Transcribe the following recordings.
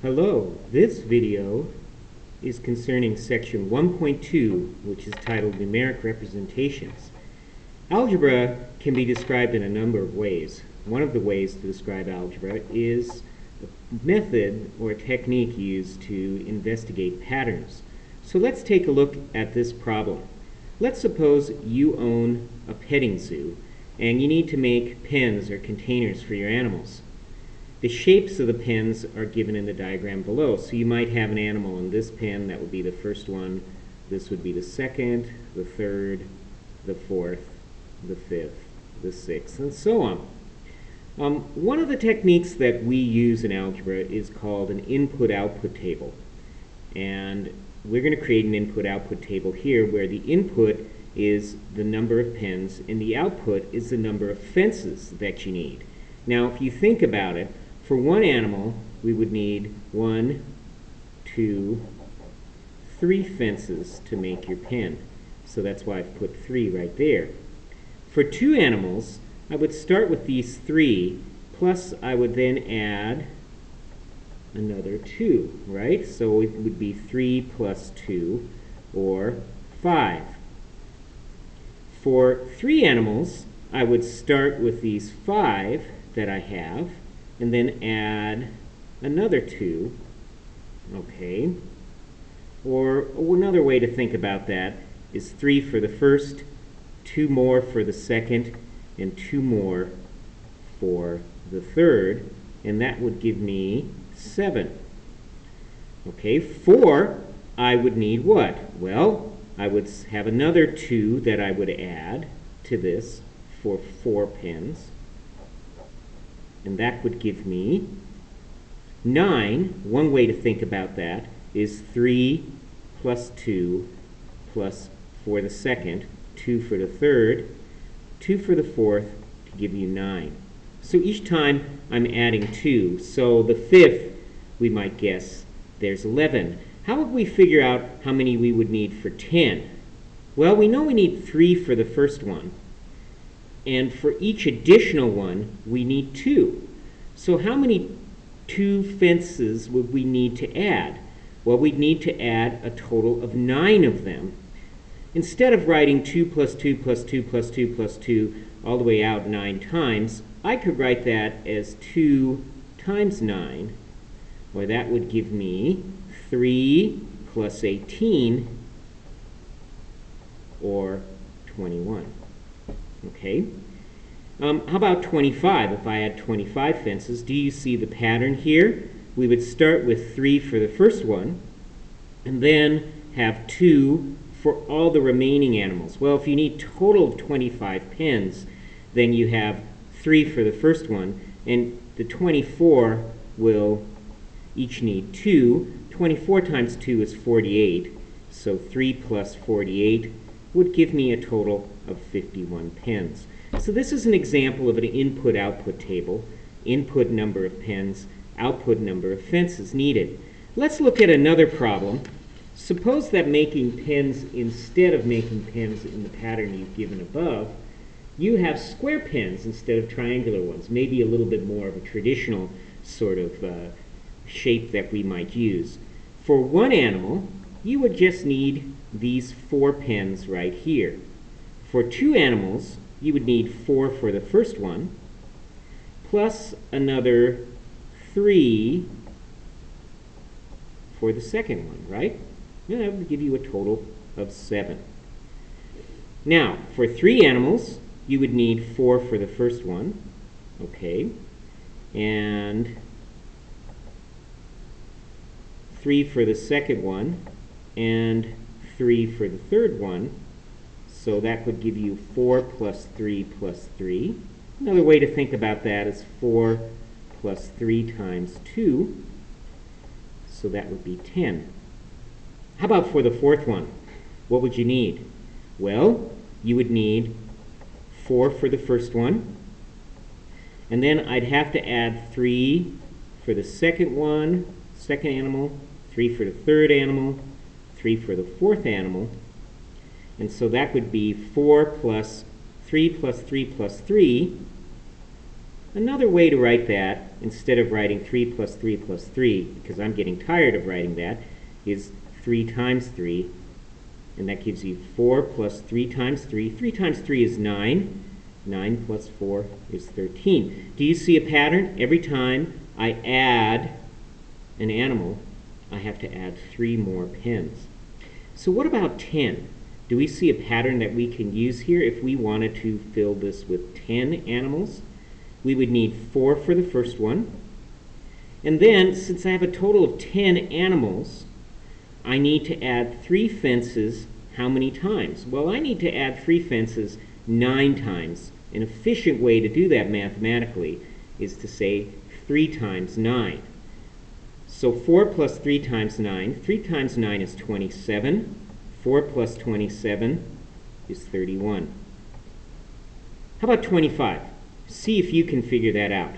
Hello, this video is concerning section 1.2, which is titled Numeric Representations. Algebra can be described in a number of ways. One of the ways to describe algebra is the method or technique used to investigate patterns. So let's take a look at this problem. Let's suppose you own a petting zoo and you need to make pens or containers for your animals. The shapes of the pens are given in the diagram below. So you might have an animal in this pen, that would be the first one. This would be the second, the third, the fourth, the fifth, the sixth, and so on. One of the techniques that we use in algebra is called an input-output table. And we're going to create an input-output table here where the input is the number of pens and the output is the number of fences that you need. Now, if you think about it, for one animal, we would need 1, 2, 3 fences to make your pen. So that's why I've put 3 right there. For 2 animals, I would start with these 3, plus I would then add another 2, right? So it would be 3 plus 2, or 5. For 3 animals, I would start with these 5 that I have, and then add another 2, okay? Or another way to think about that is 3 for the first, 2 more for the second, and 2 more for the third, and that would give me 7. Okay, 4, I would need what? Well, I would have another 2 that I would add to this for 4 pens. And that would give me 9. One way to think about that is 3 plus 2 plus for the second, 2 for the third, 2 for the fourth to give you 9. So each time I'm adding 2. So the fifth, we might guess, there's 11. How would we figure out how many we would need for 10? Well, we know we need 3 for the first one. And for each additional one, we need 2. So how many 2 fences would we need to add? Well, we'd need to add a total of 9 of them. Instead of writing 2 plus 2 plus 2 plus 2 plus 2 all the way out 9 times, I could write that as 2 times 9, or that would give me 3 plus 18, or 21. Okay? How about 25? If I had 25 fences, do you see the pattern here? We would start with 3 for the first one, and then have 2 for all the remaining animals. Well, if you need a total of 25 pens, then you have 3 for the first one, and the 24 will each need 2. 24 times 2 is 48, so 3 plus 48 would give me a total of 51 pens. So this is an example of an input-output table. Input number of pens, output number of fences needed. Let's look at another problem. Suppose that making pens, instead of making pens in the pattern you've given above, you have square pens instead of triangular ones, maybe a little bit more of a traditional sort of shape that we might use. For one animal, you would just need these 4 pens right here. For 2 animals, you would need 4 for the first one, plus another 3 for the second one, right? And that would give you a total of 7. Now, for 3 animals, you would need 4 for the first one, okay, and 3 for the second one, and 3 for the third one. So that would give you 4 plus 3 plus 3. Another way to think about that is 4 plus 3 times 2. So that would be 10. How about for the fourth one? What would you need? Well, you would need 4 for the first one. And then I'd have to add 3 for the second one, second animal, 3 for the third animal, 3 for the fourth animal. And so that would be 4 plus 3 plus 3 plus 3. Another way to write that instead of writing 3 plus 3 plus 3, because I'm getting tired of writing that, is 3 times 3. And that gives you 4 plus 3 times 3. 3 times 3 is 9. 9 plus 4 is 13. Do you see a pattern? Every time I add an animal, I have to add 3 more pens. So what about 10? Do we see a pattern that we can use here? If we wanted to fill this with 10 animals, we would need 4 for the first one. And then, since I have a total of 10 animals, I need to add 3 fences how many times? Well, I need to add 3 fences 9 times. An efficient way to do that mathematically is to say 3 times 9. So 4 plus 3 times 9. 3 times 9 is 27. 4 plus 27 is 31. How about 25? See if you can figure that out.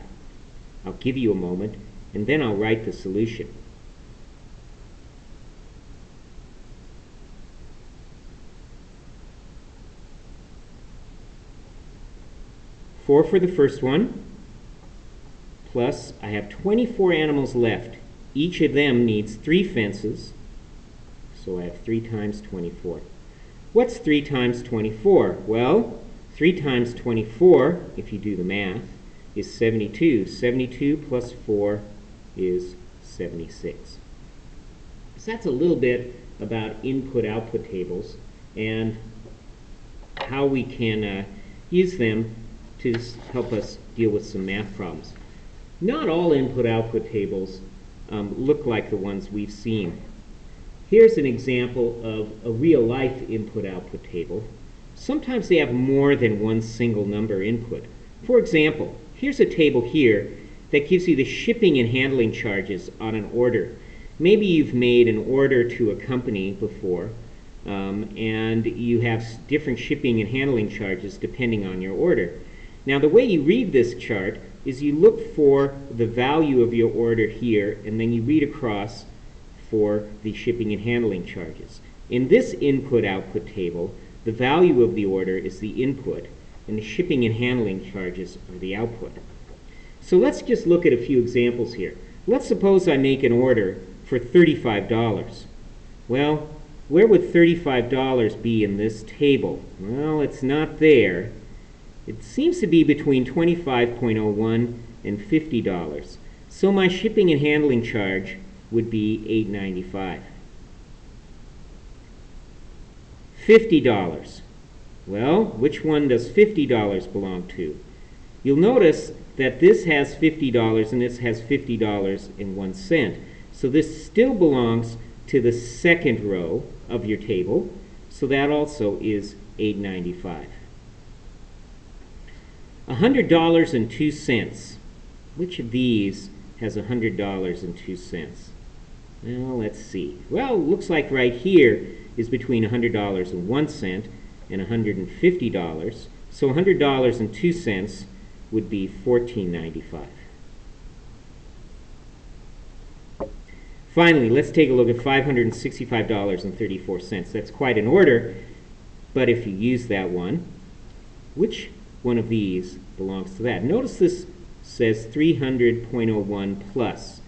I'll give you a moment, and then I'll write the solution. Four for the first one, plus I have 24 animals left. Each of them needs 3 fences, so I have 3 times 24. What's 3 times 24? Well, 3 times 24, if you do the math, is 72. 72 plus 4 is 76. So that's a little bit about input-output tables and how we can use them to help us deal with some math problems. Not all input-output tables look like the ones we've seen. Here's an example of a real-life input-output table. Sometimes they have more than one single number input. For example, here's a table here that gives you the shipping and handling charges on an order. Maybe you've made an order to a company before, and you have different shipping and handling charges depending on your order. Now, the way you read this chart is you look for the value of your order here, and then you read across for the shipping and handling charges. In this input-output table, the value of the order is the input, and the shipping and handling charges are the output. So let's just look at a few examples here. Let's suppose I make an order for $35. Well, where would $35 be in this table? Well, it's not there. It seems to be between $25.01 and $50. So my shipping and handling charge would be $8.95. $50. Well, which one does $50 belong to? You'll notice that this has $50 and this has $50.01. So this still belongs to the second row of your table. So that also is $8.95. $100.02. Which of these has $100.02? Well, let's see. Well, looks like right here is between $100.01 and $150. So $100.02 would be $14.95. Finally, let's take a look at $565.34. That's quite an order, but if you use that one, which one of these belongs to that? Notice this says 300.01 plus.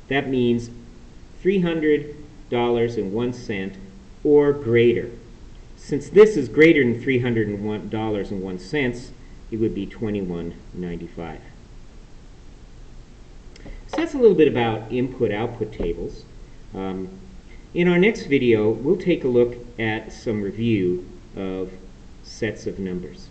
That means $300.01 or greater. Since this is greater than $301.01, it would be $21.95. So that's a little bit about input-output tables. In our next video, we'll take a look at some review of sets of numbers.